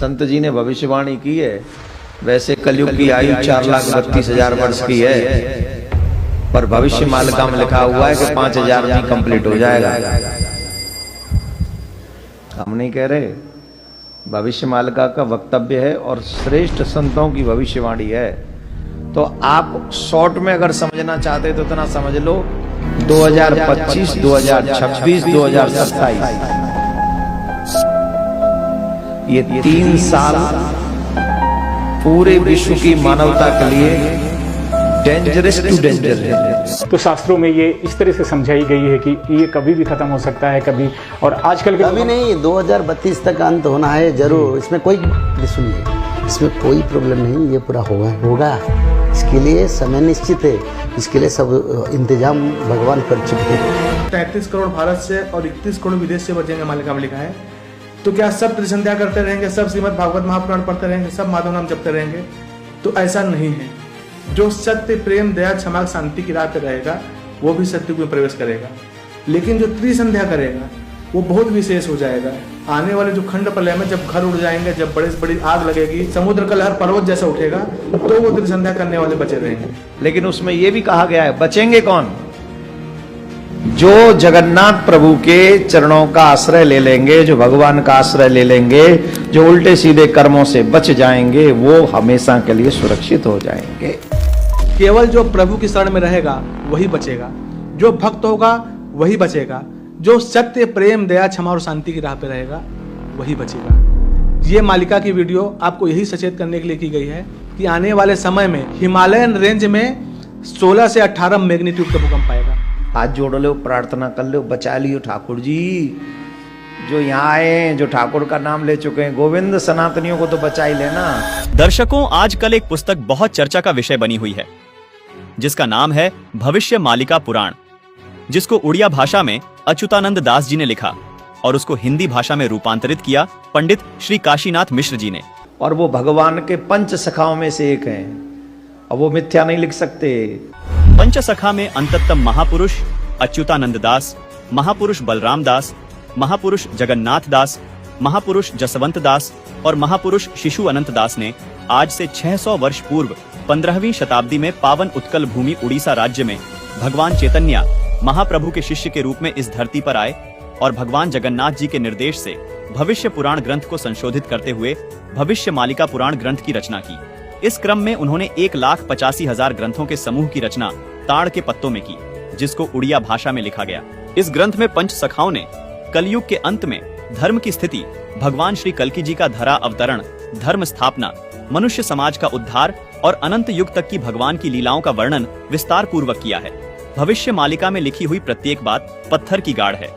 संत जी ने भविष्यवाणी की है। वैसे कलयुग की आयु 4,32,000 वर्ष की है, पर भविष्य मालिका में लिखा हुआ है कि 5,000 में कंप्लीट हो जाएगा। हम नहीं कह रहे, भविष्य मालिका का वक्तव्य है और श्रेष्ठ संतों की भविष्यवाणी है। तो आप शॉर्ट में अगर समझना चाहते तो इतना समझ लो, 2025, 2026, 2027 ये 3 साल पूरे विश्व की मानवता के लिए डेंजरस टू डेंजर है। तो शास्त्रों में ये इस तरह से समझाई गई है कि ये कभी भी खत्म हो सकता है, कभी, और आजकल के कभी नहीं, 2032 तक अंत होना है जरूर। इसमें कोई, सुनिए, इसमें कोई प्रॉब्लम नहीं, ये पूरा होगा। इसके लिए समय निश्चित है, इसके लिए सब इंतजाम भगवान कर चुके हैं। 33 करोड़ भारत से और 31 करोड़ विदेश से बचेंगे, मालिका में लिखा है। तो क्या सब त्रिसंध्या करते रहेंगे, सब श्रीमद् भागवत महापुराण पढ़ते रहेंगे, सब माधव नाम जपते रहेंगे? तो ऐसा नहीं है। जो सत्य, प्रेम, दया, क्षमा, शांति की राह पे रहेगा वो भी सत्य में प्रवेश करेगा। लेकिन जो त्रिसंध्या करेगा वो बहुत विशेष हो जाएगा। आने वाले जो खंड प्रलय में जब घर उड़ जाएंगे, जब बड़ी से बड़ी आग लगेगी, समुद्र का लहर पर्वत जैसा उठेगा, तो वो त्रिसंध्या करने वाले बचे रहेंगे। लेकिन उसमें यह भी कहा गया है, बचेंगे कौन? जो जगन्नाथ प्रभु के चरणों का आश्रय ले लेंगे, जो भगवान का आश्रय ले लेंगे, जो उल्टे सीधे कर्मों से बच जाएंगे, वो हमेशा के लिए सुरक्षित हो जाएंगे। केवल जो प्रभु की शरण में रहेगा वही बचेगा, जो भक्त होगा वही बचेगा, जो सत्य, प्रेम, दया, क्षमा और शांति की राह पे रहेगा वही बचेगा। ये मालिका की वीडियो आपको यही सचेत करने के लिए की गई है कि आने वाले समय में हिमालयन रेंज में 16 से 18 मैग्नीट्यूड का भूकंप आएगा। हाथ जोड़ लो, प्रार्थना कर लो, बचा लियो ठाकुर जी। जो यहाँ आए, जो ठाकुर का नाम ले चुके हैं, गोविंद सनातनियों को तो बचा ही लेना। दर्शकों, आजकल एक पुस्तक बहुत चर्चा का विषय बनी हुई है, जिसका नाम है भविष्य मालिका पुराण, जिसको उड़िया भाषा में अच्युतानंद दास जी ने लिखा और उसको हिंदी भाषा में रूपांतरित किया पंडित श्री काशीनाथ मिश्र जी ने। और वो भगवान के पंच सखाओं में से एक हैं, और वो मिथ्या नहीं लिख सकते। पंच सखा में अंततम महापुरुष अच्युतानंद दास, महापुरुष बलराम दास, महापुरुष जगन्नाथ दास, महापुरुष जसवंत दास और महापुरुष शिशु अनंत दास ने आज से 600 वर्ष पूर्व 15वीं शताब्दी में पावन उत्कल भूमि उड़ीसा राज्य में भगवान चैतन्य महाप्रभु के शिष्य के रूप में इस धरती पर आए और भगवान जगन्नाथ जी के निर्देश से भविष्य पुराण ग्रंथ को संशोधित करते हुए भविष्य मालिका पुराण ग्रंथ की रचना की। इस क्रम में उन्होंने 1,85,000 ग्रंथों के समूह की रचना ताड़ के पत्तों में की, जिसको उड़िया भाषा में लिखा गया। इस ग्रंथ में पंच सखाओं ने कलयुग के अंत में धर्म की स्थिति, भगवान श्री कल्की जी का धरा अवतरण, धर्म स्थापना, मनुष्य समाज का उद्धार और अनंत युग तक की भगवान की लीलाओं का वर्णन विस्तार पूर्वक किया है। भविष्य मालिका में लिखी हुई प्रत्येक बात पत्थर की गाढ़ है।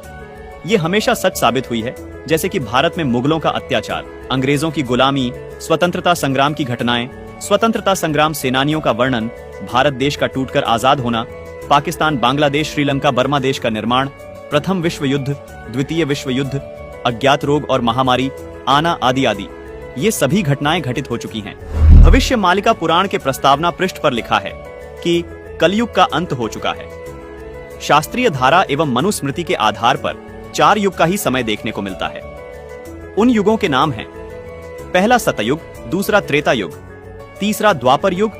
ये हमेशा सच साबित हुई है, जैसे कि भारत में मुगलों का अत्याचार, अंग्रेजों की गुलामी, स्वतंत्रता संग्राम की घटनाएं, स्वतंत्रता संग्राम सेनानियों का वर्णन, भारत देश का टूटकर आजाद होना, पाकिस्तान, बांग्लादेश, श्रीलंका, बर्मा देश का निर्माण, प्रथम विश्व युद्ध, द्वितीय विश्व युद्ध, अज्ञात रोग और महामारी आना आदि आदि, ये सभी घटनाएं घटित हो चुकी हैं। भविष्य मालिका पुराण के प्रस्तावना पृष्ठ पर लिखा है कि कलयुग का अंत हो चुका है। शास्त्रीय धारा एवं मनुस्मृति के आधार पर 4 युग का ही समय देखने को मिलता है। उन युगों के नाम हैं: पहला सतयुग, दूसरा त्रेता युग, तीसरा द्वापर युग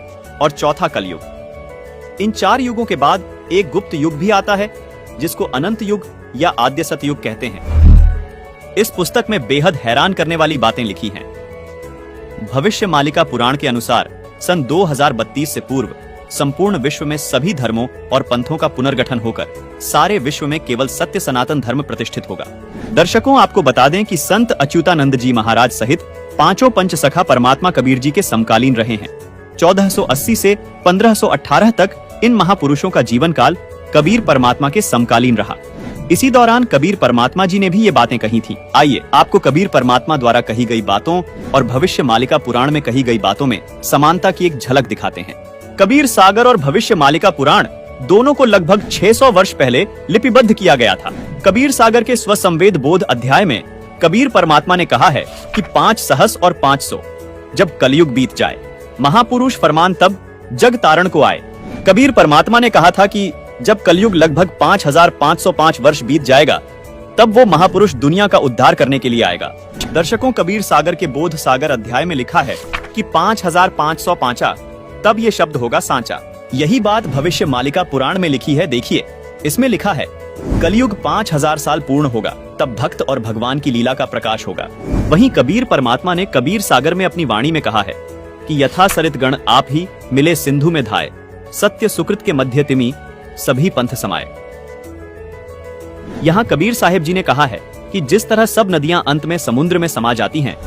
और चौथा कलयुग। इन 4 युगों के बाद एक गुप्त युग भी आता है, जिसको अनंत युग या आद्य सतयुग कहते हैं। इस पुस्तक में बेहद हैरान करने वाली बातें लिखी हैं। भविष्य मालिका पुराण के अनुसार सन 2032 से पूर्व संपूर्ण विश्व में सभी धर्मों और पंथों का पुनर्गठन होकर सारे विश्व में केवल सत्य सनातन धर्म प्रतिष्ठित होगा। दर्शकों, आपको बता दें कि संत अच्युतानंद जी महाराज सहित 5 पंच सखा परमात्मा कबीर जी के समकालीन रहे हैं। 1480 से 1518 तक इन महापुरुषों का जीवन काल कबीर परमात्मा के समकालीन रहा। इसी दौरान कबीर परमात्मा जी ने भी ये बातें कही थी। आइए आपको कबीर परमात्मा द्वारा कही गई बातों और भविष्य मालिका पुराण में कही गई बातों में समानता की एक झलक दिखाते हैं। कबीर सागर और भविष्य मालिका पुराण दोनों को लगभग 600 वर्ष पहले लिपिबद्ध किया गया था। कबीर सागर के स्वसंवेद बोध अध्याय में कबीर परमात्मा ने कहा है कि 5 सहस और 500 जब कलयुग बीत जाए, महापुरुष फरमान तब जग तारण को आए। कबीर परमात्मा ने कहा था कि जब कलयुग लगभग 5,505 वर्ष बीत जाएगा, तब वो महापुरुष दुनिया का उद्धार करने के लिए आएगा। दर्शकों, कबीर सागर के बोध सागर अध्याय में लिखा है कि 5505 तब ये शब्द होगा सांचा। यही बात भविष्य मालिका पुराण में लिखी है। देखिए, इसमें लिखा है कलयुग 5000 साल पूर्ण होगा, तब भक्त और भगवान की लीला का प्रकाश होगा। वहीं कबीर परमात्मा ने कबीर सागर में अपनी वाणी में कहा है कि यथा सरित गण आप ही मिले सिंधु में धाये, सत्य सुकृत के मध्य तिमी सभी पंथ समाये। यहाँ कबीर साहिब जी ने कहा है कि जिस तरह सब नदियां अंत में समुद्र में समा जाती हैं,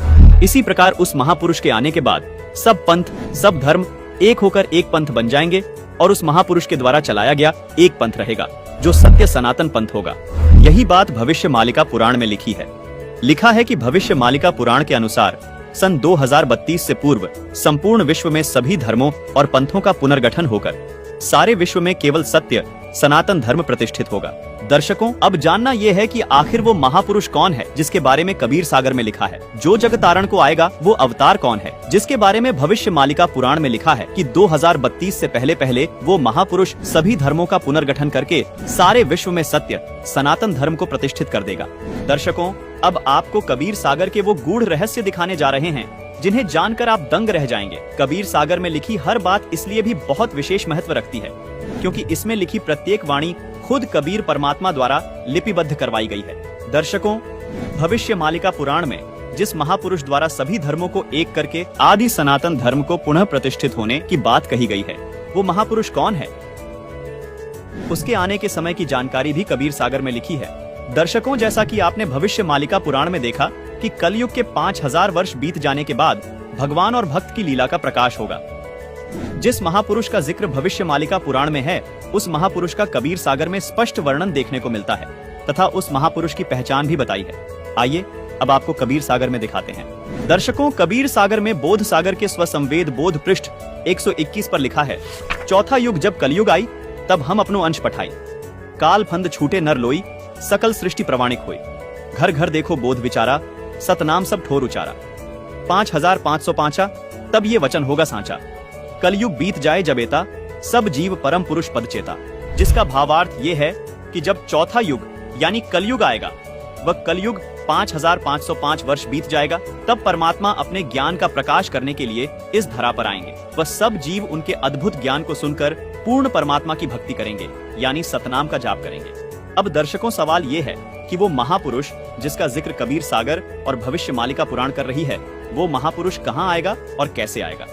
इसी प्रकार उस महापुरुष के आने के बाद सब पंथ, सब धर्म एक होकर एक पंथ बन जाएंगे और उस महापुरुष के द्वारा चलाया गया एक पंथ रहेगा, जो सत्य सनातन पंथ होगा। यही बात भविष्य मालिका पुराण में लिखी है। लिखा है कि भविष्य मालिका पुराण के अनुसार सन 2032 से पूर्व संपूर्ण विश्व में सभी धर्मों और पंथों का पुनर्गठन होकर सारे विश्व में केवल सत्य सनातन धर्म प्रतिष्ठित होगा। दर्शकों, अब जानना यह है कि आखिर वो महापुरुष कौन है जिसके बारे में कबीर सागर में लिखा है। जो जगत तारण को आएगा वो अवतार कौन है जिसके बारे में भविष्य मालिका पुराण में लिखा है कि 2032 से पहले वो महापुरुष सभी धर्मों का पुनर्गठन करके सारे विश्व में सत्य सनातन धर्म को प्रतिष्ठित कर देगा। दर्शकों, अब आपको कबीर सागर के वो गूढ़ रहस्य दिखाने जा रहे हैं जिन्हें जानकर आप दंग रह जाएंगे। कबीर सागर में लिखी हर बात इसलिए भी बहुत विशेष महत्व रखती है क्योंकि इसमें लिखी प्रत्येक वाणी खुद कबीर परमात्मा द्वारा लिपिबद्ध करवाई गई है। दर्शकों, भविष्य मालिका पुराण में जिस महापुरुष द्वारा सभी धर्मों को एक करके आदि सनातन धर्म को पुनः प्रतिष्ठित होने की बात कही गई है, वो महापुरुष कौन है, उसके आने के समय की जानकारी भी कबीर सागर में लिखी है। दर्शकों, जैसा कि आपने भविष्य मालिका पुराण में देखा कि कलयुग के 5000 वर्ष बीत जाने के बाद भगवान और भक्त की लीला का प्रकाश होगा। जिस महापुरुष का जिक्र भविष्य मालिका पुराण में है, उस महापुरुष का कबीर सागर में स्पष्ट वर्णन देखने को मिलता है तथा उस महापुरुष की पहचान भी बताई है। आइए अब आपको कबीर सागर में दिखाते हैं। दर्शकों, कबीर सागर में बोध सागर के स्वसंवेद बोध पृष्ठ 121 पर लिखा है, चौथा युग जब कलयुग आई, तब हम अपनो अंश पठाई, काल फंद छूटे नर लोई, सकल सृष्टि प्रवाणिक हुई, घर घर देखो बोध विचारा, सतनाम सब ठोर उचारा। 5505 तब ये वचन होगा सांचा, कलयुग बीत जाए जब एता, सब जीव परम पुरुष पद चेता। जिसका भावार्थ ये है कि जब चौथा युग यानी कलयुग आएगा, वह कलयुग 5505 वर्ष बीत जाएगा, तब परमात्मा अपने ज्ञान का प्रकाश करने के लिए इस धरा पर आएंगे। वह सब जीव उनके अद्भुत ज्ञान को सुनकर पूर्ण परमात्मा की भक्ति करेंगे, यानी सतनाम का जाप करेंगे। अब दर्शकों, सवाल ये है कि वो महापुरुष जिसका जिक्र कबीर सागर और भविष्य मालिका पुराण कर रही है, वो महापुरुष कहाँ आएगा और कैसे आएगा।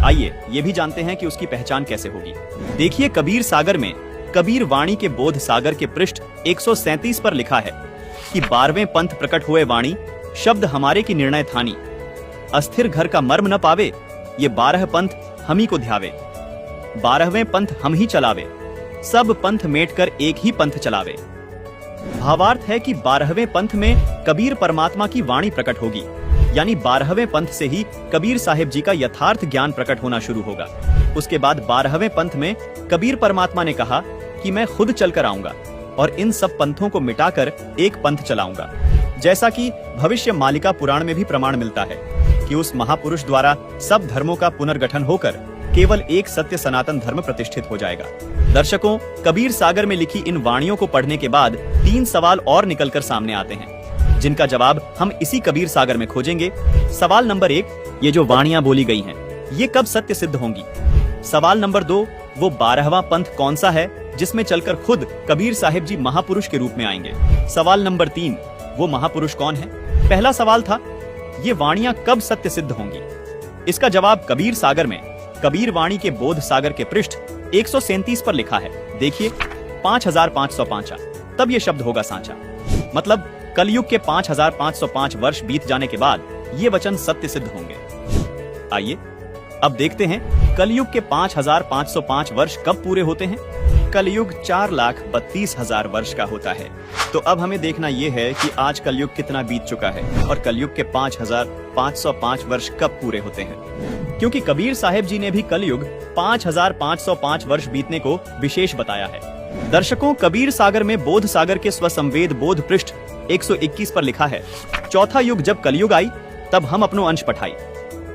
आइए ये भी जानते हैं कि उसकी पहचान कैसे होगी। देखिए, कबीर सागर में कबीर वाणी के बोध सागर के पृष्ठ 137 पर लिखा है कि 12वें पंथ प्रकट हुए वाणी, शब्द हमारे की निर्णय थानी, अस्थिर घर का मर्म न पावे, ये 12 पंथ हम ही को ध्यावे, 12वें पंथ हम ही चलावे, सब पंथ मेट कर एक ही पंथ चलावे। भावार्थ है कि 12वें पंथ में कबीर परमात्मा की वाणी प्रकट होगी, यानी 12वें पंथ से ही कबीर साहिब जी का यथार्थ ज्ञान प्रकट होना शुरू होगा। उसके बाद 12वें पंथ में कबीर परमात्मा ने कहा कि मैं खुद चलकर आऊंगा और इन सब पंथों को मिटाकर एक पंथ चलाऊंगा। जैसा कि भविष्य मालिका पुराण में भी प्रमाण मिलता है कि उस महापुरुष द्वारा सब धर्मों का पुनर्गठन होकर केवल एक सत्य सनातन धर्म प्रतिष्ठित हो जाएगा। दर्शकों, कबीर सागर में लिखी इन वाणियों को पढ़ने के बाद 3 सवाल और निकलकर सामने आते हैं, जिनका जवाब हम इसी कबीर सागर में खोजेंगे। सवाल नंबर 1, ये जो वाणियां बोली गई हैं, ये कब सत्य सिद्ध होंगी। सवाल नंबर 2, वो 12वां पंथ कौन सा है जिसमें चलकर खुद कबीर साहिब जी महापुरुष के रूप में आएंगे। सवाल नंबर 3, वो महापुरुष कौन है। पहला सवाल था, ये वाणियां कब सत्य सिद्ध होंगी। इसका जवाब कबीर सागर में कबीर वाणी के बोध सागर के पृष्ठ 137 पर लिखा है। देखिए, 5505 तब ये शब्द होगा सांचा, मतलब कलयुग के 5505 वर्ष बीत जाने के बाद ये वचन सत्य सिद्ध होंगे। आइए अब देखते हैं कलयुग के 5505 वर्ष कब पूरे होते हैं। कलयुग 4,32,000 वर्ष का होता है। तो अब हमें देखना यह है कि आज कलयुग कितना बीत चुका है और कलयुग के 5505 वर्ष कब पूरे होते हैं, क्योंकि कबीर साहिब जी ने भी कलयुग 5505 वर्ष बीतने को विशेष बताया है। दर्शकों, कबीर सागर में बोध सागर के स्वसंवेद बोध पृष्ठ 121 पर लिखा है, चौथा युग जब कलयुग आई, तब हम अपनो अंश पठाई,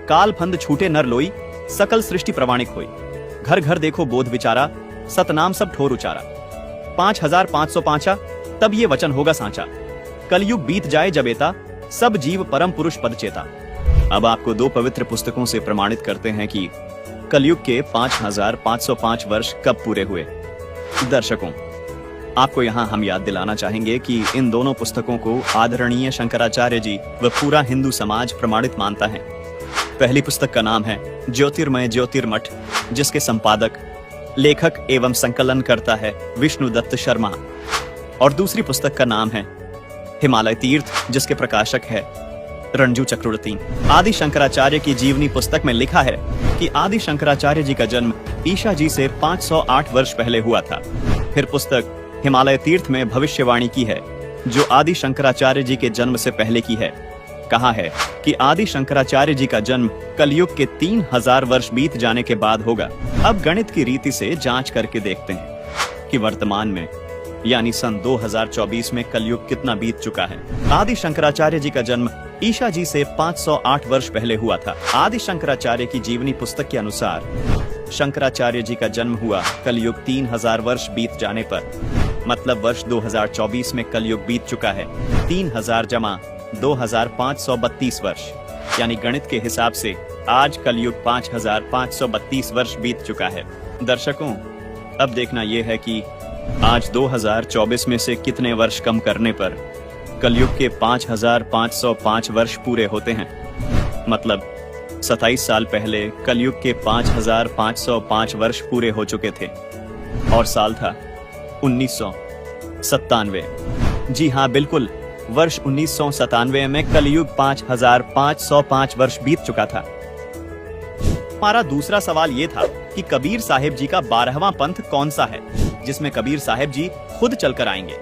काल फंद छूटे नर लोई, सकल सृष्टि प्रवाणिक हुई, घर घर देखो बोध विचारा, सतनाम सब ठोर उचारा। 5505 तब ये वचन होगा सांचा। कलयुग बीत जाए जब एता, सब जीव परम पुरुष पद चेता। अब आपको दो पवित्र पुस्तकों से प्रमाणित करते हैं कि कलयुग के 5505 वर्ष कब पूरे हुए। दर्शकों, आपको यहाँ हम याद दिलाना चाहेंगे कि इन दोनों पुस्तकों को आदरणीय शंकराचार्य जी व पूरा हिंदू समाज प्रमाणित मानता है। पहली पुस्तक का नाम है ज्योतिर्मय ज्योतिर्मठ, जिसके संपादक, लेखक एवं संकलन करता है विष्णुदत्त शर्मा, और दूसरी पुस्तक का नाम है हिमालय तीर्थ, जिसके प्रकाशक है रणजू चक्रवर्ती। आदि शंकराचार्य की जीवनी पुस्तक में लिखा है कि आदि शंकराचार्य जी का जन्म ईशा जी से 508 वर्ष पहले हुआ था। फिर पुस्तक हिमालय तीर्थ में भविष्यवाणी की है, जो आदि शंकराचार्य जी के जन्म से पहले की है। कहा है कि आदि शंकराचार्य जी का जन्म कलयुग के 3000 वर्ष बीत जाने के बाद होगा। अब गणित की रीति से जांच करके देखते हैं कि वर्तमान में यानी सन 2024 में कलयुग कितना बीत चुका है। आदि शंकराचार्य जी का जन्म ईशा जी से 508 वर्ष पहले हुआ था। आदि शंकराचार्य की जीवनी पुस्तक के अनुसार शंकराचार्य जी का जन्म हुआ कलयुग 3000 वर्ष बीत जाने पर, मतलब वर्ष 2024 में कलयुग बीत चुका है 3000 जमा 2532 वर्ष, यानी गणित के हिसाब से आज कलयुग 5532 वर्ष बीत चुका है। दर्शकों, अब देखना यह है कि आज 2024 में से कितने वर्ष कम करने पर कलयुग के 5505 वर्ष पूरे होते हैं। मतलब 27 साल पहले कलयुग के 5505 वर्ष पूरे हो चुके थे और साल था 1997। जी हाँ, बिल्कुल, वर्ष 1997 में कलयुग 5505 वर्ष बीत चुका था। हमारा दूसरा सवाल ये था कि कबीर साहिब जी का 12वां पंथ कौन सा है, जिसमें कबीर साहिब जी खुद चलकर आएंगे।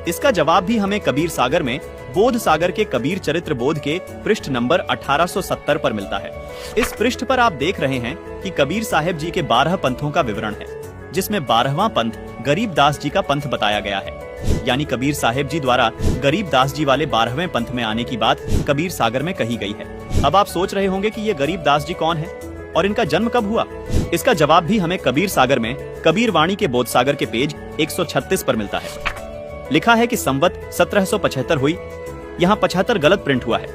इसका जवाब भी हमें कबीर सागर में बोध सागर के कबीर चरित्र बोध के पृष्ठ नंबर 1870 पर मिलता है। इस पृष्ठ पर आप देख रहे हैं कि कबीर साहिब जी के 12 पंथों का विवरण है, जिसमें 12वां पंथ गरीबदास जी का पंथ बताया गया है। यानी कबीर साहिब जी द्वारा गरीबदास जी वाले 12वें पंथ में आने की बात कबीर सागर में कही गई है। अब आप सोच रहे होंगे कि ये गरीबदास जी कौन है और इनका जन्म कब हुआ। इसका जवाब भी हमें कबीर सागर में कबीर वाणी के बोध सागर के पेज 136 पर मिलता है। लिखा है कि संवत 1775 हुई। यहाँ 75 गलत प्रिंट हुआ है,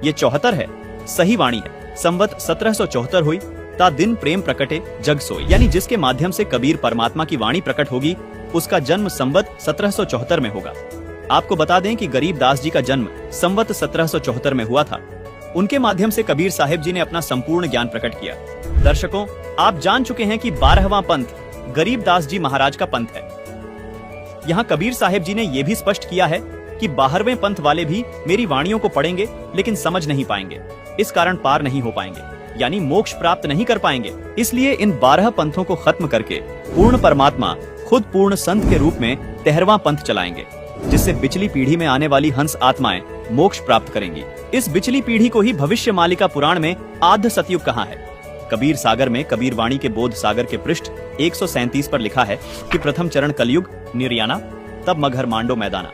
ये 74 है, सही वाणी है। संवत 1774 हुई, ता दिन प्रेम प्रकटे जग सोई, यानी जिसके माध्यम से कबीर परमात्मा की वाणी प्रकट होगी, उसका जन्म संवत 1774 में होगा। आपको बता दें कि गरीबदास जी का जन्म संवत 1774 में हुआ था। उनके माध्यम से कबीर साहिब जी ने अपना संपूर्ण ज्ञान प्रकट किया। दर्शकों, आप जान चुके हैं कि 12वां पंथ गरीबदास जी महाराज का पंथ है। यहाँ कबीर साहिब जी ने यह भी स्पष्ट किया है कि 12वें पंथ वाले भी मेरी वाणियों को पढ़ेंगे लेकिन समझ नहीं पाएंगे, इस कारण पार नहीं हो पाएंगे, यानी मोक्ष प्राप्त नहीं कर पाएंगे। इसलिए इन 12 पंथों को खत्म करके पूर्ण परमात्मा खुद पूर्ण संत के रूप में 13वां पंथ चलाएंगे, जिससे बिचली पीढ़ी में आने वाली हंस आत्माएं मोक्ष प्राप्त करेंगी। इस बिचली पीढ़ी को ही भविष्य मालिका पुराण में आद्य सतयुग कहा है। कबीर सागर में कबीर वाणी के बोध सागर के पृष्ठ 137 पर लिखा है कि प्रथम चरण कलयुग निर्याना, तब मगहर मांडो मैदाना।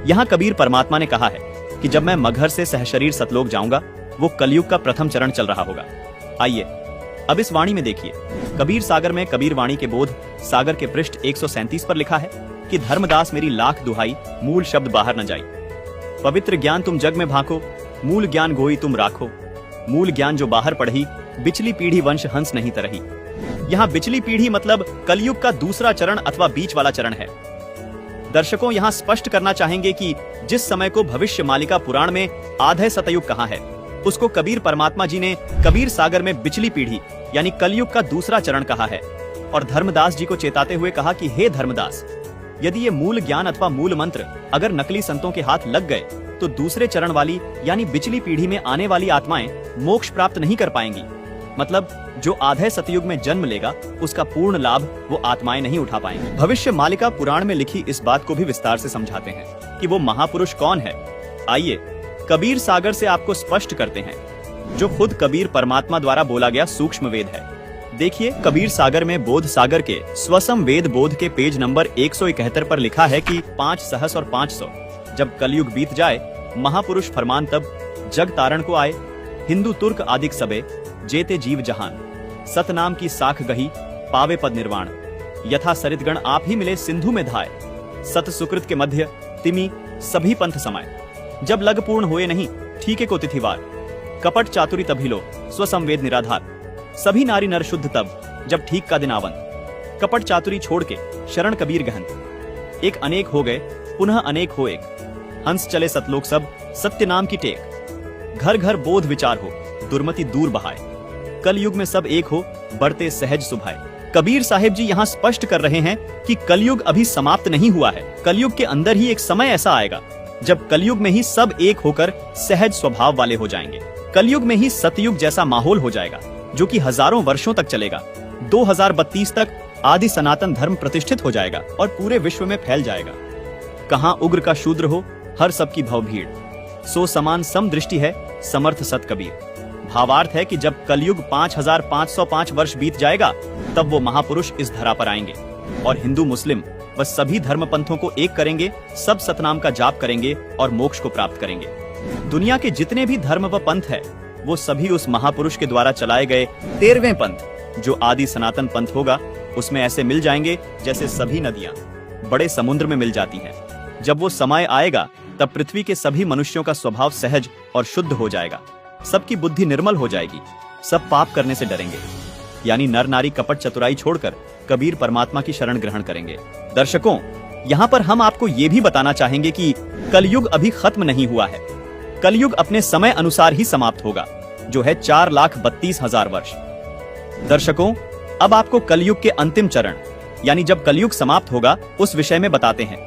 यहाँ कबीर परमात्मा ने कहा है कि जब मैं मगहर से सहशरीर सतलोक जाऊंगा, वो कलयुग का प्रथम चरण चल रहा होगा। आइए अब इस वाणी में देखिए। कबीर सागर में कबीर वाणी के बोध सागर के पृष्ठ 137 पर लिखा है कि धर्मदास मेरी लाख दुहाई, मूल शब्द बाहर न जाई। पवित्र ज्ञान तुम जग में भाको, मूल ज्ञान गोई तुम राखो। मूल ज्ञान जो बाहर पढ़ी, बिचली पीढ़ी वंश हंस नहीं तरही। यहाँ बिचली पीढ़ी मतलब कलयुग का दूसरा चरण अथवा बीच वाला चरण है। दर्शकों, यहाँ स्पष्ट करना चाहेंगे कि जिस समय को भविष्य मालिका पुराण में आधे सतयुग कहा है, उसको कबीर परमात्मा जी ने कबीर सागर में बिचली पीढ़ी यानी कलयुग का दूसरा चरण कहा है, और धर्मदास जी को चेताते हुए कहा कि हे धर्मदास, यदि ये मूल ज्ञान अथवा मूल मंत्र अगर नकली संतों के हाथ लग गए तो दूसरे चरण वाली यानी बिचली पीढ़ी में आने वाली आत्माएं मोक्ष प्राप्त नहीं कर पाएंगी। मतलब जो आधे सतयुग में जन्म लेगा, उसका पूर्ण लाभ वो आत्माएं नहीं उठा पाएंगी। भविष्य मालिका पुराण में लिखी इस बात को भी विस्तार से समझाते हैं कि वो महापुरुष कौन है। आइए कबीर सागर से आपको स्पष्ट करते हैं, जो खुद कबीर परमात्मा द्वारा बोला गया सूक्ष्म वेद है। देखिए, कबीर सागर में बोध सागर के स्वसम वेद बोध के पेज नंबर 171 पर लिखा है कि 5 सहस और 500 जब कलयुग बीत जाए, महापुरुष फरमान तब जग तारण को आए। हिंदू तुर्क आदिक सबे जेते जीव जहान, सतनाम की साख गही पावे पद निर्वाण। यथा सरितगण आप ही मिले सिंधु में धाय, सत सुकृत के मध्य तिमि सभी पंथ समाये। जब लग पूर्ण हुए नहीं ठीके को तिथिवार, कपट चातुरी तभी लो स्वसंवेद निराधार। सभी नारी नर शुद्ध तब जब ठीक का दिन आवन, कपट चातुरी छोड़ के शरण कबीर गहन। एक अनेक हो गए पुनः अनेक हो एक, हंस चले सतलोक सब सत्य नाम की टेक। घर घर बोध विचार हो दुर्मति दूर बहाए, कलयुग में सब एक हो बढ़ते सहज सुभाए। कबीर साहिब जी यहाँ स्पष्ट कर रहे हैं कि कलयुग अभी समाप्त नहीं हुआ है। कलयुग के अंदर ही एक समय ऐसा आएगा जब कलयुग में ही सब एक होकर सहज स्वभाव वाले हो जाएंगे। कलयुग में ही सतयुग जैसा माहौल हो जाएगा जो कि हजारों वर्षों तक चलेगा। 2032 तक आदि सनातन धर्म प्रतिष्ठित हो जाएगा और पूरे विश्व में फैल जाएगा। कहां उग्र का शूद्र हो हर सबकी भव भीड़, सो समान सम दृष्टि है समर्थ सत कबीर। भावार्थ है कि जब कलयुग 5505 वर्ष बीत जाएगा तब वो महापुरुष इस धरा पर आएंगे और हिंदू मुस्लिम व सभी धर्म पंथों को एक करेंगे, सब सतनाम का जाप करेंगे और मोक्ष को प्राप्त करेंगे। दुनिया के जितने भी धर्म व पंथ है वो सभी उस महापुरुष के द्वारा चलाए गए 13वें पंथ जो आदि सनातन पंथ होगा उसमें ऐसे मिल जाएंगे जैसे सभी नदियां बड़े समुद्र में मिल जाती हैं। जब वो समय आएगा तब पृथ्वी के सभी मनुष्यों का स्वभाव सहज और शुद्ध हो जाएगा, सबकी बुद्धि निर्मल हो जाएगी, सब पाप करने से डरेंगे, यानी नर नारी कपट चतुराई छोड़कर कबीर परमात्मा की शरण ग्रहण करेंगे। दर्शकों, यहाँ पर हम आपको ये भी बताना चाहेंगे कि कलयुग अभी खत्म नहीं हुआ है। कलयुग अपने समय अनुसार ही समाप्त होगा जो है 4,32,000 वर्ष। दर्शकों, अब आपको कलयुग के अंतिम चरण यानी जब कलयुग समाप्त होगा उस विषय में बताते हैं।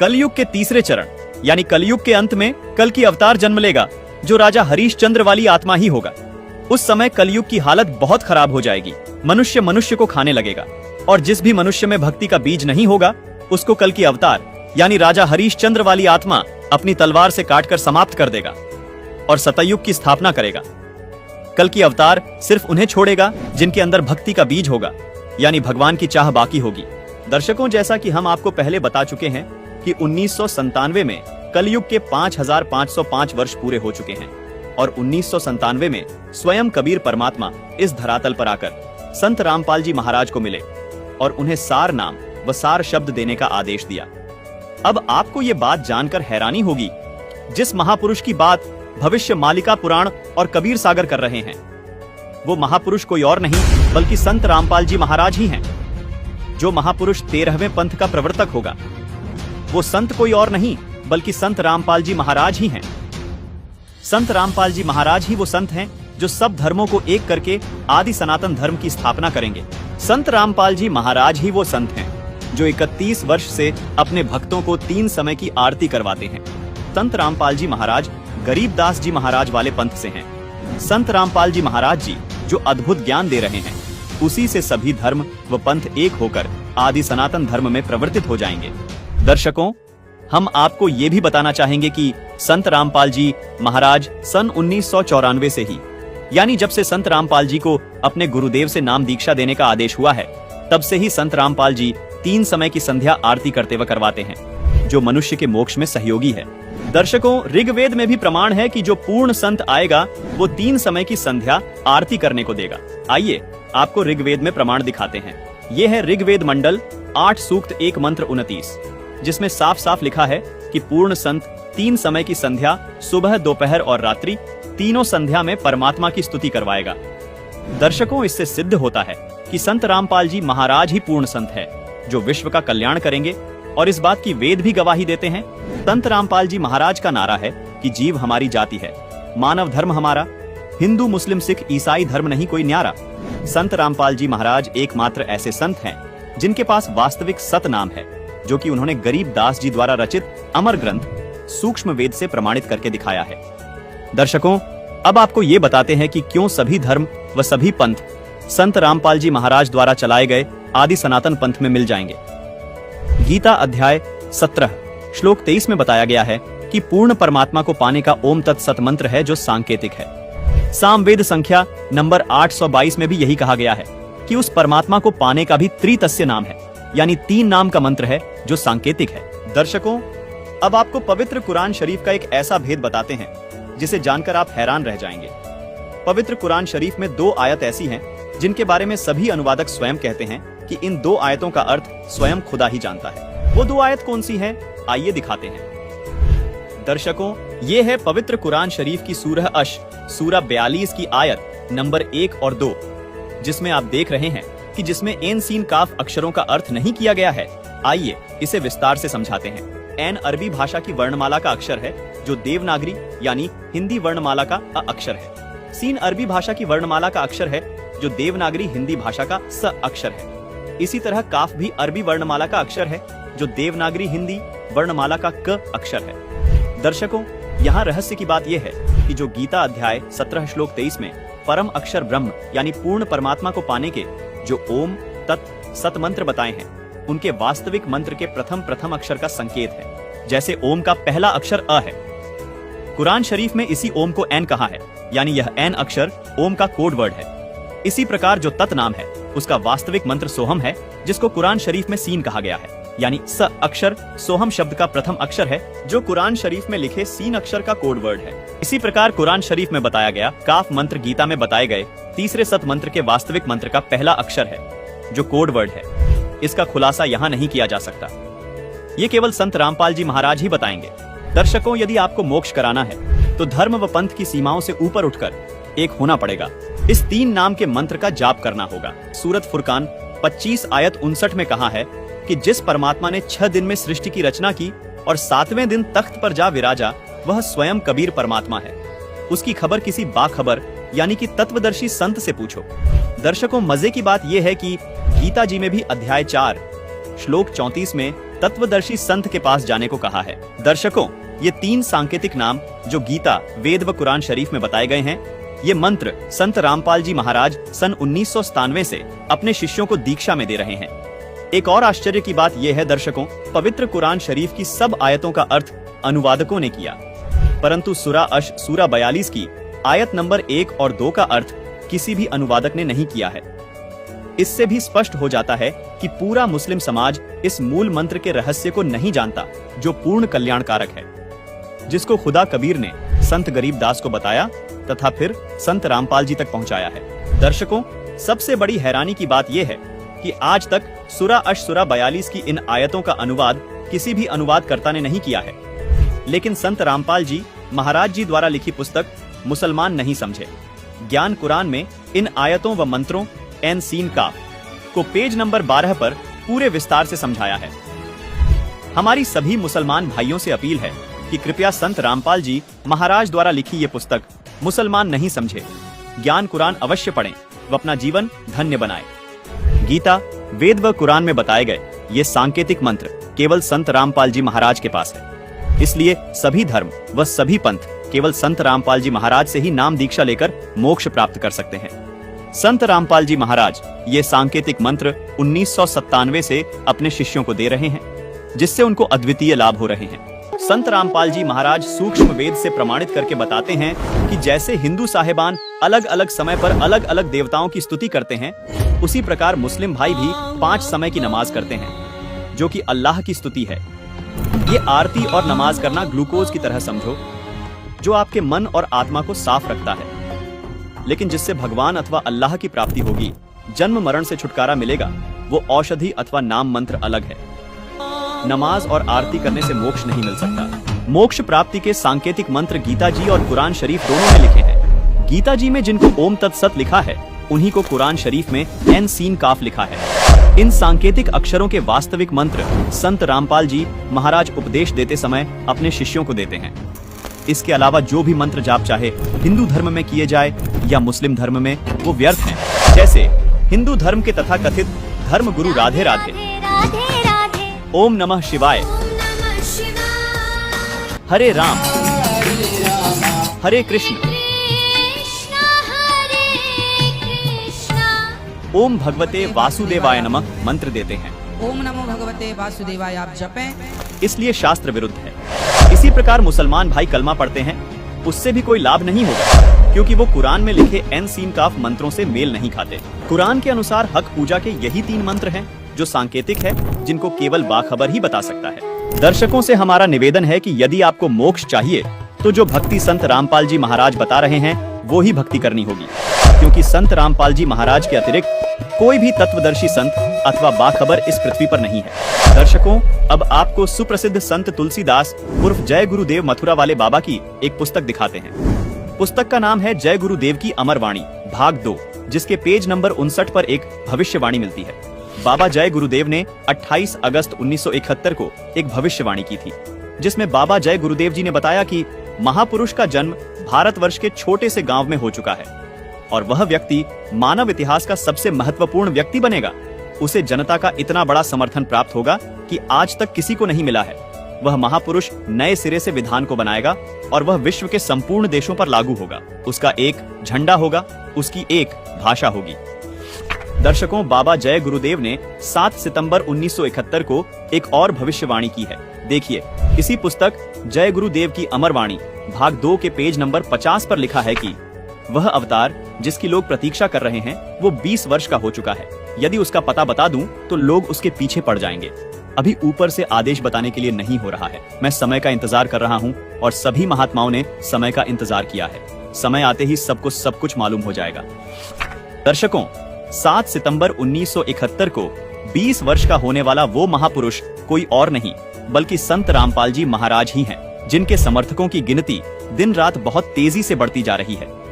कलयुग के तीसरे चरण यानी कलयुग के अंत में कल की अवतार जन्म लेगा जो राजा हरिश्चंद्र वाली आत्मा ही होगा। उस समय कलयुग की हालत बहुत खराब हो जाएगी, मनुष्य मनुष्य को खाने लगेगा और जिस भी मनुष्य में भक्ति का बीज नहीं होगा उसको कल की अवतार यानी राजा हरिश्चंद्र वाली आत्मा अपनी तलवार से काटकर समाप्त कर देगा और सतयुग की स्थापना करेगा। कल की अवतार सिर्फ उन्हें छोड़ेगा जिनके अंदर भक्ति का बीज होगा यानी भगवान की चाह बाकी होगी। दर्शकों, जैसा कि हम आपको पहले बता चुके हैं कि 1997 में कलयुग के 5505 वर्ष पूरे हो चुके हैं और 1997 में स्वयं कबीर परमात्मा इस धरातल पर आकर संत रामपाल जी महाराज को मिले और उन्हें सार नाम व सार शब्द देने का आदेश दिया। अब आपको ये बात जानकर हैरानी होगी, जिस महापुरुष की बात भविष्य मालिका पुराण और कबीर सागर कर रहे हैं वो महापुरुष कोई और नहीं बल्कि संत रामपाल जी महाराज ही हैं। जो महापुरुष 13वें पंथ का प्रवर्तक होगा वो संत कोई और नहीं बल्कि संत रामपाल जी महाराज ही हैं। संत रामपाल जी महाराज ही वो संत हैं जो सब धर्मों को एक करके आदि सनातन धर्म की स्थापना करेंगे। संत रामपाल जी महाराज ही वो संत हैं जो 31 वर्ष से अपने भक्तों को 3 समय की आरती करवाते हैं। संत रामपाल जी महाराज गरीबदास जी महाराज वाले पंथ से हैं। संत रामपाल जी महाराज जी जो अद्भुत ज्ञान दे रहे हैं उसी से सभी धर्म व पंथ एक होकर आदि सनातन धर्म में प्रवर्तित हो जाएंगे। दर्शकों, हम आपको ये भी बताना चाहेंगे कि संत रामपाल जी महाराज सन 1994 से ही यानी जब से संत रामपाल जी को अपने गुरुदेव से नाम दीक्षा देने का आदेश हुआ है तब से ही संत रामपाल जी 3 समय की संध्या आरती करते व करवाते हैं जो मनुष्य के मोक्ष में सहयोगी है। दर्शकों, ऋग्वेद में भी प्रमाण है कि जो पूर्ण संत आएगा वो 3 समय की संध्या आरती करने को देगा। आइए आपको ऋग्वेद में प्रमाण दिखाते हैं। ये है ऋग्वेद मंडल 8 सूक्त 1 मंत्र 29 जिसमें साफ साफ लिखा है कि पूर्ण संत 3 समय की संध्या सुबह दोपहर और रात्रि तीनों संध्या में परमात्मा की स्तुति करवाएगा। दर्शकों, इससे सिद्ध होता है कि संत रामपाल जी महाराज ही पूर्ण संत है जो विश्व का कल्याण करेंगे और इस बात की वेद भी गवाही देते हैं। संत रामपाल जी महाराज का नारा है कि जीव हमारी जाति है, मानव धर्म हमारा, हिंदू मुस्लिम सिख ईसाई धर्म नहीं कोई न्यारा। संत रामपाल जी महाराज एकमात्र ऐसे संत हैं जिनके पास वास्तविक सत नाम है जो कि उन्होंने गरीबदास जी द्वारा रचित अमर ग्रंथ सूक्ष्म वेद से प्रमाणित करके दिखाया है। दर्शकों, अब आपको ये बताते हैं कि क्यों सभी धर्म व सभी पंथ संत रामपाल जी महाराज द्वारा चलाए गए आदि सनातन पंथ में मिल जाएंगे। गीता अध्याय 17 श्लोक 23 में बताया गया है कि पूर्ण परमात्मा को पाने का ओम तत्सत मंत्र है जो सांकेतिक है। सामवेद संख्या नंबर 822 में भी यही कहा गया है कि उस परमात्मा को पाने का भी त्रितस्य नाम है यानी 3 नाम का मंत्र है जो सांकेतिक है। दर्शकों, अब आपको पवित्र कुरान शरीफ का एक ऐसा भेद बताते हैं जिसे जानकर आप हैरान रह जाएंगे। पवित्र कुरान शरीफ में 2 आयत ऐसी हैं जिनके बारे में सभी अनुवादक स्वयं कहते हैं कि इन 2 आयतों का अर्थ स्वयं खुदा ही जानता है। वो 2 आयत कौन सी हैं? आइए दिखाते हैं। दर्शकों, ये है पवित्र कुरान शरीफ की सूरह अश, सूरह 42 की आयत नंबर 1 और 2, जिसमें आप देख रहे हैं कि जिसमें एन सीन काफ अक्षरों का अर्थ नहीं किया गया है। आइए इसे विस्तार से समझाते हैं। एन अरबी भाषा की वर्णमाला का अक्षर है, जो देवनागरी यानी हिंदी वर्णमाला का अ अक्षर है। सीन अरबी भाषा की वर्णमाला का अक्षर है, जो देवनागरी हिंदी भाषा का स अक्षर है। इसी तरह काफ भी अरबी वर्णमाला का अक्षर है, जो देवनागरी हिंदी वर्णमाला का क अक्षर है। दर्शकों, यहाँ रहस्य की बात यह है कि जो गीता अध्याय 17 श्लोक 23 में परम अक्षर ब्रह्म यानी पूर्ण परमात्मा को पाने के जो ओम तत् सत मंत्र बताए हैं, उनके वास्तविक मंत्र के प्रथम अक्षर का संकेत है। जैसे ओम का पहला अक्षर अ है, कुरान शरीफ में इसी ओम को एन कहा है, यानी यह एन अक्षर ओम का कोड वर्ड है। इसी प्रकार जो तत् नाम है, उसका वास्तविक मंत्र सोहम है, जिसको कुरान शरीफ में सीन कहा गया है, यानी स अक्षर सोहम शब्द का प्रथम अक्षर है, जो कुरान शरीफ में लिखे सीन अक्षर का कोड वर्ड है। इसी प्रकार कुरान शरीफ में बताया गया काफ मंत्र गीता में बताए गए तीसरे सत मंत्र के वास्तविक मंत्र का पहला अक्षर है, जो कोड वर्ड है। इसका खुलासा यहाँ नहीं किया जा सकता, ये केवल संत रामपाल जी महाराज ही बताएंगे। दर्शकों, यदि आपको मोक्ष कराना है तो धर्म व पंथ की सीमाओं से ऊपर उठकर एक होना पड़ेगा। इस 3 नाम के मंत्र का जाप करना होगा। सूरत फुरकान 25 आयत 59 में कहा है कि जिस परमात्मा ने 6 दिन में सृष्टि की रचना की और 7वें दिन तख्त पर जा विराजा, वह स्वयं कबीर परमात्मा है। उसकी खबर किसी बाखबर यानी कि तत्वदर्शी संत से पूछो। दर्शकों, मजे की बात यह है कि गीता जी में भी अध्याय 4 श्लोक 34 में तत्वदर्शी संत के पास जाने को कहा है। दर्शकों, ये 3 सांकेतिक नाम जो गीता, वेद व कुरान शरीफ में बताए गए हैं, ये मंत्र संत रामपाल जी महाराज सन 1997 से अपने शिष्यों को दीक्षा में दे रहे हैं। एक और आश्चर्य की बात यह है दर्शकों, पवित्र कुरान शरीफ की सब आयतों का अर्थ अनुवादकों ने किया, परंतु सूरह अश सूरह 42 की आयत नंबर 1 और 2 का अर्थ किसी भी अनुवादक ने नहीं किया है। इससे भी स्पष्ट हो जाता है कि पूरा मुस्लिम समाज इस मूल मंत्र के रहस्य को नहीं जानता, जो पूर्ण कल्याणकारक है, जिसको खुदा कबीर ने संत गरीबदास को बताया तथा फिर संत रामपाल जी तक पहुंचाया है। दर्शकों, सबसे बड़ी हैरानी की बात यह है कि आज तक सूरह अश सूरह 42 की इन आयतों का अनुवाद किसी भी अनुवादकर्ता ने नहीं किया है। लेकिन संत रामपाल जी महाराज जी द्वारा लिखी पुस्तक मुसलमान नहीं समझे ज्ञान कुरान में इन आयतों व मंत्रों एन सीन काफ को पेज नंबर 12 पर पूरे विस्तार से समझाया है। हमारी सभी मुसलमान भाइयों से अपील है कि कृपया संत रामपाल जी महाराज द्वारा लिखी ये पुस्तक मुसलमान नहीं समझे ज्ञान कुरान अवश्य पढ़ें व अपना जीवन धन्य बनाएं। गीता, वेद व कुरान में बताए गए ये सांकेतिक मंत्र केवल संत रामपाल जी महाराज के पास है। इसलिए सभी धर्म व सभी पंथ केवल संत रामपाल जी महाराज से ही नाम दीक्षा लेकर मोक्ष प्राप्त कर सकते हैं। संत रामपाल जी महाराज ये सांकेतिक मंत्र 1997 से अपने शिष्यों को दे रहे हैं, जिससे उनको अद्वितीय लाभ हो रहे हैं। संत रामपाल जी महाराज सूक्ष्म वेद से प्रमाणित करके बताते हैं कि जैसे हिंदू साहिबान अलग अलग समय पर अलग अलग देवताओं की स्तुति करते हैं, उसी प्रकार मुस्लिम भाई भी 5 समय की नमाज करते हैं, जो कि अल्लाह की स्तुति है। ये आरती और नमाज करना ग्लूकोज की तरह समझो, जो आपके मन और आत्मा को साफ रखता है, लेकिन जिससे भगवान अथवा अल्लाह की प्राप्ति होगी, जन्म मरण से छुटकारा मिलेगा, वो औषधि अथवा नाम मंत्र अलग है। नमाज और आरती करने से मोक्ष नहीं मिल सकता। मोक्ष प्राप्ति के सांकेतिक मंत्र गीता जी और कुरान शरीफ दोनों में लिखे हैं। गीता जी में जिनको ओम तत्सत लिखा है, उन्हीं को कुरान शरीफ में एन सीन काफ लिखा है। इन सांकेतिक अक्षरों के वास्तविक मंत्र संत रामपाल जी महाराज उपदेश देते समय अपने शिष्यों को देते हैं। इसके अलावा जो भी मंत्र जाप चाहे हिंदू धर्म में किए जाए या मुस्लिम धर्म में, वो व्यर्थ हैं। जैसे हिंदू धर्म के तथाकथित धर्म गुरु राधे राधे, ओम नमः शिवाय, हरे राम हरे कृष्ण, ओम भगवते वासुदेवाय नमः मंत्र देते हैं। ओम नमो भगवते वासुदेवाय आप जपें। इसलिए शास्त्र विरुद्ध है। इसी प्रकार मुसलमान भाई कलमा पढ़ते हैं, उससे भी कोई लाभ नहीं होगा, क्योंकि वो कुरान में लिखे एन सीन काफ मंत्रों से मेल नहीं खाते। कुरान के अनुसार हक पूजा के यही 3 मंत्र हैं जो सांकेतिक है, जिनको केवल बाखबर ही बता सकता है। दर्शकों से हमारा निवेदन है कि यदि आपको मोक्ष चाहिए तो जो भक्ति संत रामपाल जी महाराज बता रहे हैं, वो ही भक्ति करनी होगी। क्योंकि संत रामपाल जी महाराज के अतिरिक्त कोई भी तत्वदर्शी संत अथवा बाखबर इस पृथ्वी पर नहीं है। दर्शकों, अब आपको सुप्रसिद्ध संत तुलसीदास उर्फ जय गुरुदेव मथुरा वाले बाबा की एक पुस्तक दिखाते हैं। पुस्तक का नाम है जय गुरुदेव की अमर वाणी भाग 2, जिसके पेज नंबर 59 पर एक भविष्यवाणी मिलती है। बाबा जय गुरुदेव ने 28 अगस्त 1971 को एक भविष्यवाणी की थी, जिसमें बाबा जय गुरुदेव जी ने बताया कि महापुरुष का जन्म भारतवर्ष के छोटे से गांव में हो चुका है और वह व्यक्ति मानव इतिहास का सबसे महत्वपूर्ण व्यक्ति बनेगा। उसे जनता का इतना बड़ा समर्थन प्राप्त होगा कि आज तक किसी को नहीं मिला है। वह महापुरुष नए सिरे से विधान को बनाएगा और वह विश्व के संपूर्ण देशों पर लागू होगा। उसका एक झंडा होगा, उसकी एक भाषा होगी। दर्शकों, बाबा जय गुरुदेव ने 7 सितंबर 1971 को एक और भविष्यवाणी की है। देखिए, इसी पुस्तक जय गुरुदेव की अमर वाणी भाग 2 के पेज नंबर 50 पर लिखा है कि वह अवतार जिसकी लोग प्रतीक्षा कर रहे हैं वो 20 वर्ष का हो चुका है। यदि उसका पता बता दूं तो लोग उसके पीछे पड़ जाएंगे। अभी ऊपर से आदेश बताने के लिए नहीं हो रहा है। मैं समय का इंतजार कर रहा हूं और सभी महात्माओं ने समय का इंतजार किया है। समय आते ही सबको सब कुछ मालूम हो जाएगा। दर्शकों, 7 सितंबर 1971 को 20 वर्ष का होने वाला वो महापुरुष कोई और नहीं बल्कि संत रामपाल जी महाराज ही हैं, जिनके समर्थकों की गिनती दिन रात बहुत तेजी से बढ़ती जा रही है,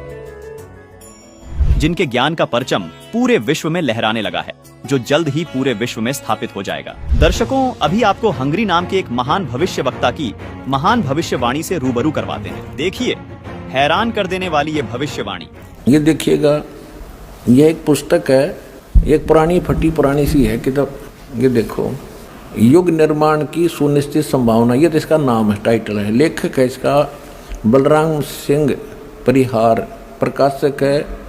जिनके ज्ञान का परचम पूरे विश्व में लहराने लगा है, जो जल्द ही पूरे विश्व में स्थापित हो जाएगा। दर्शकों, अभी आपको हंगरी नाम के एक महान भविष्यवक्ता की महान भविष्यवाणी से रूबरू करवाते हैं। देखिए, हैरान कर देने वाली ये भविष्यवाणी। ये देखिएगा, यह एक पुस्तक है, एक पुरानी फटी पुरानी सी है किताब। ये देखो, युग निर्माण की सुनिश्चित संभावना, ये तो इसका नाम है, टाइटल है। लेखक है इसका बलराम सिंह परिहार, प्रकाशक है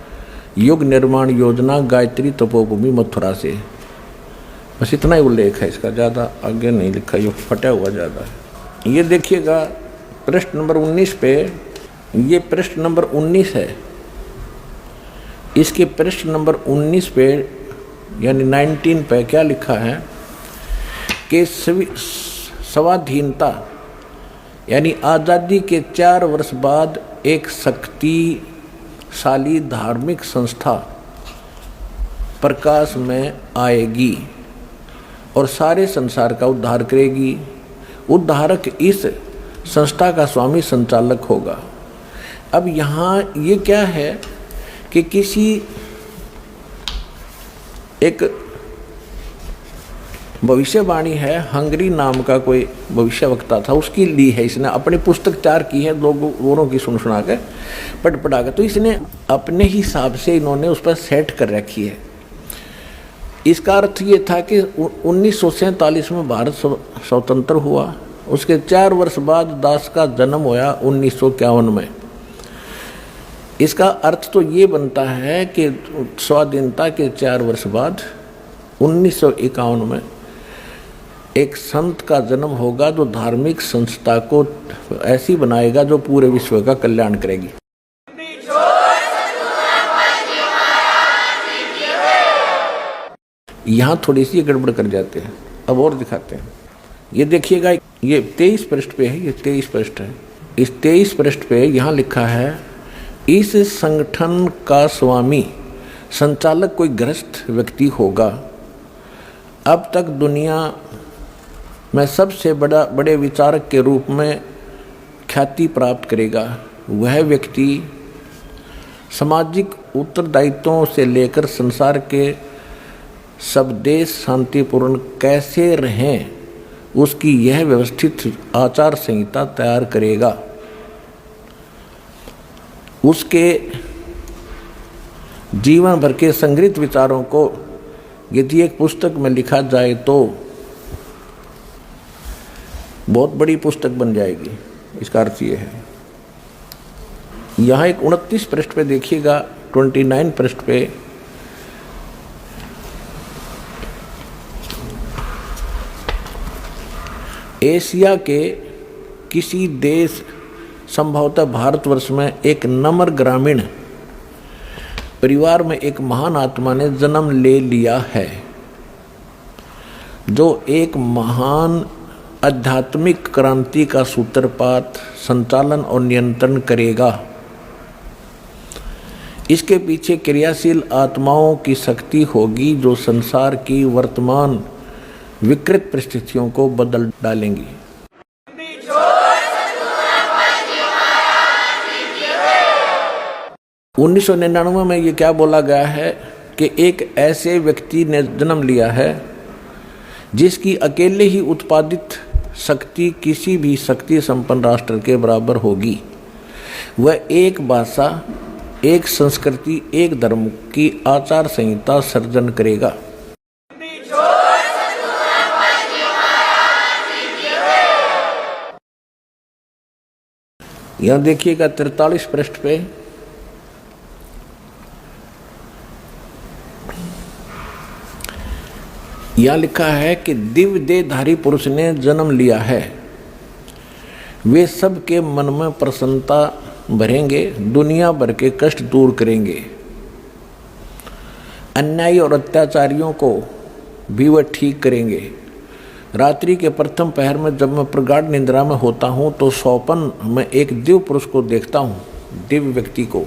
युग निर्माण योजना, गायत्री तपोभूमि मथुरा से। बस इतना ही उल्लेख है इसका, ज़्यादा आगे नहीं लिखा, ये फटा हुआ ज़्यादा है। ये देखिएगा पृष्ठ नंबर 19 पे, ये पृष्ठ नंबर 19 है। इसके पृष्ठ नंबर 19 पे यानी 19 पे क्या लिखा है कि स्वाधीनता यानी आज़ादी के 4 वर्ष बाद एक शक्तिशाली धार्मिक संस्था प्रकाश में आएगी और सारे संसार का उद्धार करेगी। उद्धारक इस संस्था का स्वामी संचालक होगा। अब यहाँ ये क्या है कि किसी एक भविष्यवाणी है, हंगरी नाम का कोई भविष्यवक्ता था, उसकी ली है इसने, अपनी पुस्तक तैयार की है, लोगों की सुना के पढ़ा के, तो इसने अपने हिसाब से इन्होंने उस पर सेट कर रखी है। इसका अर्थ ये था कि 1947 में भारत स्वतंत्र हुआ, उसके 4 वर्ष बाद दास का जन्म होया 1951 में। इसका अर्थ तो ये बनता है कि स्वाधीनता के 4 वर्ष बाद 1951 में एक संत का जन्म होगा जो धार्मिक संस्था को ऐसी बनाएगा जो पूरे विश्व का कल्याण करेगी। यहाँ थोड़ी सी गड़बड़ कर जाते हैं, अब और दिखाते हैं। ये देखिएगा, ये 23 पृष्ठ पे है, ये 23 पृष्ठ है। इस 23 पृष्ठ पे यहाँ लिखा है, इस संगठन का स्वामी संचालक कोई ग्रस्त व्यक्ति होगा। अब तक दुनिया में सबसे बड़े विचारक के रूप में ख्याति प्राप्त करेगा। वह व्यक्ति सामाजिक उत्तरदायित्वों से लेकर संसार के सब देश शांतिपूर्ण कैसे रहें उसकी यह व्यवस्थित आचार संहिता तैयार करेगा। उसके जीवन भर के संग्रहित विचारों को यदि एक पुस्तक में लिखा जाए तो बहुत बड़ी पुस्तक बन जाएगी। इसका अर्थ ये है। यहाँ एक 29 पृष्ठ पे देखिएगा, 29 पृष्ठ पे एशिया के किसी देश, संभवतः भारतवर्ष में, एक नम्र ग्रामीण परिवार में एक महान आत्मा ने जन्म ले लिया है जो एक महान आध्यात्मिक क्रांति का सूत्रपात, संचालन और नियंत्रण करेगा। इसके पीछे क्रियाशील आत्माओं की शक्ति होगी जो संसार की वर्तमान विकृत परिस्थितियों को बदल डालेंगी। 1999 में ये क्या बोला गया है कि एक ऐसे व्यक्ति ने जन्म लिया है जिसकी अकेले ही उत्पादित शक्ति किसी भी शक्ति संपन्न राष्ट्र के बराबर होगी। वह एक भाषा, एक संस्कृति, एक धर्म की आचार संहिता सर्जन करेगा। यहां देखिएगा 43 पृष्ठ पे यह लिखा है कि दिव्य देहधारी पुरुष ने जन्म लिया है। वे सबके मन में प्रसन्नता भरेंगे, दुनिया भर के कष्ट दूर करेंगे। अन्यायी और अत्याचारियों को भी वह ठीक करेंगे। रात्रि के प्रथम पहर में जब मैं प्रगाढ़ निद्रा में होता हूँ तो स्वप्न में एक दिव्य पुरुष को देखता हूँ। दिव्य व्यक्ति को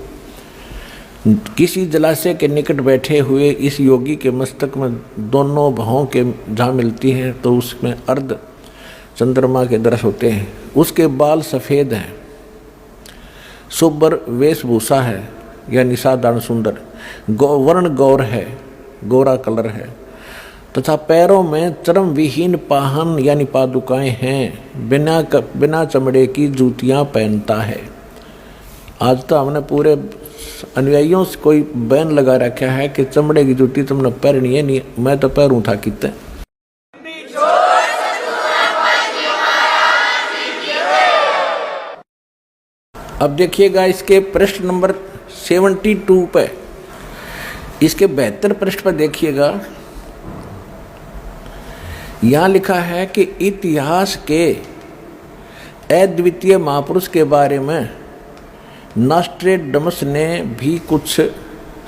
किसी जलाशय के निकट बैठे हुए इस योगी के मस्तक में दोनों भौं के जहाँ मिलती हैं तो उसमें अर्ध चंद्रमा के दृश्य होते हैं। उसके बाल सफ़ेद हैं, सुब्र वेशभूषा है यानी साधारण सुंदर, वर्ण गौर है, गोरा कलर है तथा पैरों में चर्म विहीन पाहन यानी पादुकाएं हैं। बिना चमड़े की जूतियां पहनता है। आज तो हमने पूरे अनुयायियों से कोई बैन लगा रखा है कि चमड़े की जूती तुमने पहननी है, नहीं मैं तो पैरूं था कितने। अब देखिएगा इसके पृष्ठ नंबर 72 पे, इसके 72 पृष्ठ पर देखिएगा, यहां लिखा है कि इतिहास के अद्वितीय महापुरुष के बारे में नॉस्ट्रेडमस ने भी कुछ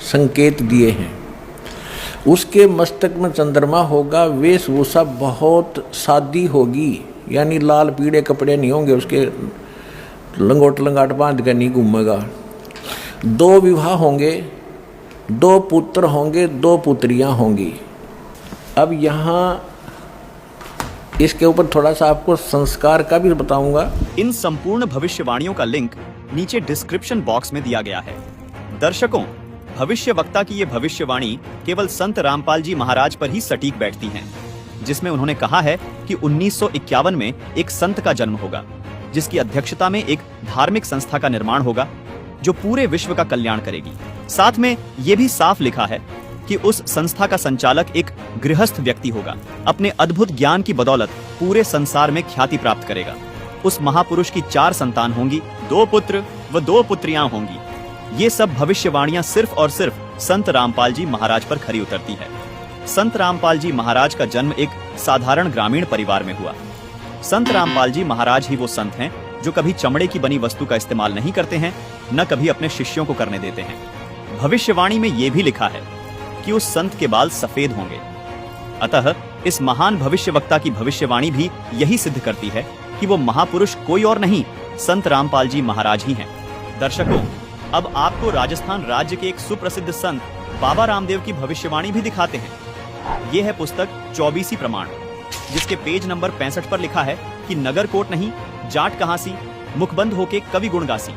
संकेत दिए हैं। उसके मस्तक में चंद्रमा होगा, वेशभूषा बहुत सादी होगी यानी लाल पीले कपड़े नहीं होंगे, उसके लंगोट लंगाट बांध कर नहीं घूमेगा। 2 विवाह होंगे, 2 पुत्र होंगे, 2 पुत्रियां होंगी। अब यहाँ इसके ऊपर थोड़ा सा आपको संस्कार का भी बताऊंगा। इन संपूर्ण भविष्यवाणियों का लिंक नीचे डिस्क्रिप्शन बॉक्स में दिया गया है। दर्शकों, भविष्यवक्ता की ये भविष्यवाणी केवल संत रामपाल जी महाराज पर ही सटीक बैठती हैं, जिसमें उन्होंने कहा है कि 1951 में एक संत का जन्म होगा, जिसकी अध्यक्षता में एक धार्मिक संस्था का निर्माण होगा जो पूरे विश्व का कल्याण करेगी। साथ में ये भी साफ लिखा है कि उस संस्था का संचालक एक गृहस्थ व्यक्ति होगा, अपने अद्भुत ज्ञान की बदौलत पूरे संसार में ख्याति प्राप्त करेगा। उस महापुरुष की 4 संतान होंगी, 2 पुत्र व 2 पुत्रियां होंगी। ये सब भविष्यवाणियां सिर्फ और सिर्फ संत रामपाल जी महाराज पर खरी उतरती है। संत रामपाल जी महाराज का जन्म एक साधारण ग्रामीण परिवार में हुआ। संत रामपाल जी महाराज ही वो संत हैं जो कभी चमड़े की बनी वस्तु का इस्तेमाल नहीं करते हैं, न कभी अपने शिष्यों को करने देते हैं। भविष्यवाणी में ये भी लिखा है कि उस संत के बाल सफेद होंगे। अतः इस महान भविष्यवक्ता की भविष्यवाणी भी यही सिद्ध करती है कि वो महापुरुष कोई और नहीं, संत रामपाल जी महाराज ही हैं। दर्शकों, अब आपको राजस्थान राज्य के एक सुप्रसिद्ध संत बाबा रामदेव की भविष्यवाणी भी दिखाते हैं। ये है पुस्तक 24 प्रमाण, जिसके पेज नंबर 65 पर लिखा है कि नगर कोट नहीं, जाट कहां सी, मुखबंद होके कवि गुण गासी।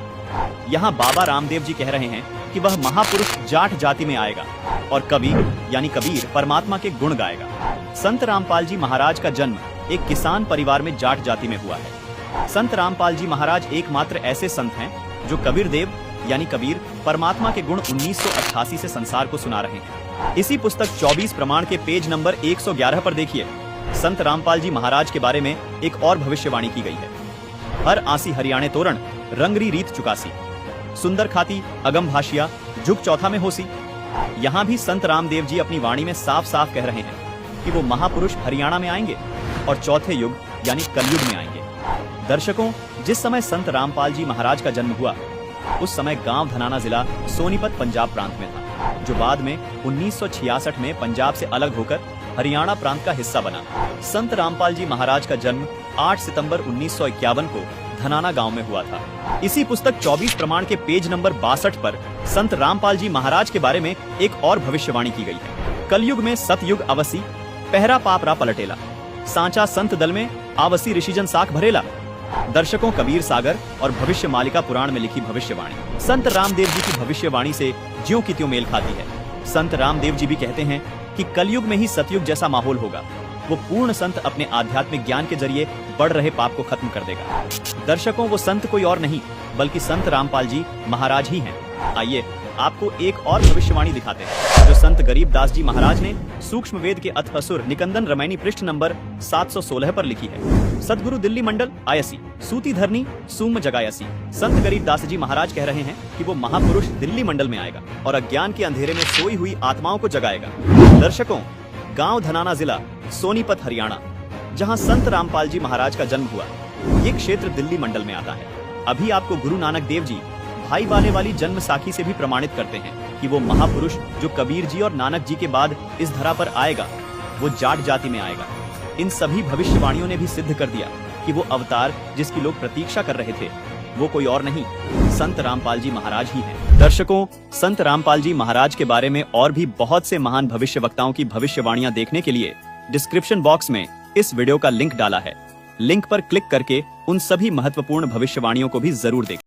यहाँ बाबा रामदेव जी कह रहे हैं कि वह महापुरुष जाट जाति में आएगा और कवि यानी कबीर परमात्मा के गुण गाएगा। संत रामपाल जी महाराज का जन्म एक किसान परिवार में जाट जाति में हुआ है। संत रामपाल जी महाराज एकमात्र ऐसे संत हैं जो कबीर देव यानी कबीर परमात्मा के गुण 1988 से संसार को सुना रहे हैं। इसी पुस्तक 24 प्रमाण के पेज नंबर 111 पर देखिए, संत रामपाल जी महाराज के बारे में एक और भविष्यवाणी की गई है। हर आसी हरियाणे तोरण, रंगरी रीत चुकासी, सुंदर खाती अगम भाषिया, झुक चौथा में होसी। यहाँ भी संत रामदेव जी अपनी वाणी में साफ साफ कह रहे हैं कि वो महापुरुष हरियाणा में आएंगे और चौथे युग यानी कलयुग में आएंगे। दर्शकों, जिस समय संत रामपाल जी महाराज का जन्म हुआ उस समय गांव धनाना जिला सोनीपत पंजाब प्रांत में था, जो बाद में 1966 में पंजाब से अलग होकर हरियाणा प्रांत का हिस्सा बना। संत रामपाल जी महाराज का जन्म 8 सितंबर 1951 को धनाना गांव में हुआ था। इसी पुस्तक 24 प्रमाण के पेज नंबर 62 पर संत रामपाल जी महाराज के बारे में एक और भविष्यवाणी की गई है। कलयुग में सतयुग अवसी, पहरा पाप रा पलटेला, सांचा संत दल में आवसी ऋषिजन साख भरेला। दर्शकों, कबीर सागर और भविष्य मालिका पुराण में लिखी भविष्यवाणी संत रामदेव जी की भविष्यवाणी से ज्यों की त्यों मेल खाती है। संत रामदेव जी भी कहते हैं कि कलयुग में ही सतयुग जैसा माहौल होगा। वो पूर्ण संत अपने आध्यात्मिक ज्ञान के जरिए बढ़ रहे पाप को खत्म कर देगा। दर्शकों, वो संत कोई और नहीं बल्कि संत रामपाल जी महाराज ही हैं। आइए आपको एक और भविष्यवाणी दिखाते हैं जो संत गरीब दास जी महाराज ने सूक्ष्म वेद के अथ असुर निकंदन रमैनी पृष्ठ नंबर 716 पर लिखी है। सदगुरु दिल्ली मंडल आयसी सूती धरनी सूम जगायसी। संत गरीब दास जी महाराज कह रहे हैं कि वो महापुरुष दिल्ली मंडल में आएगा और अज्ञान के अंधेरे में सोई हुई आत्माओं को जगाएगा। दर्शकों, गांव धनाना जिला सोनीपत हरियाणा, जहां संत रामपाल जी महाराज का जन्म हुआ, ये क्षेत्र दिल्ली मंडल में आता है। अभी आपको गुरु नानक देव जी भाई वाले वाली जन्म साखी से भी प्रमाणित करते हैं कि वो महापुरुष जो कबीर जी और नानक जी के बाद इस धरा पर आएगा, वो जाट जाति में आएगा। इन सभी भविष्यवाणियों ने भी सिद्ध कर दिया कि वो अवतार जिसकी लोग प्रतीक्षा कर रहे थे, वो कोई और नहीं, संत रामपाल जी महाराज ही हैं। दर्शकों, संत रामपाल जी महाराज के बारे में और भी बहुत से महान भविष्य वक्ताओं की भविष्यवाणियां देखने के लिए डिस्क्रिप्शन बॉक्स में इस वीडियो का लिंक डाला है। लिंक पर क्लिक करके उन सभी महत्वपूर्ण भविष्यवाणियों को भी जरूर देखें।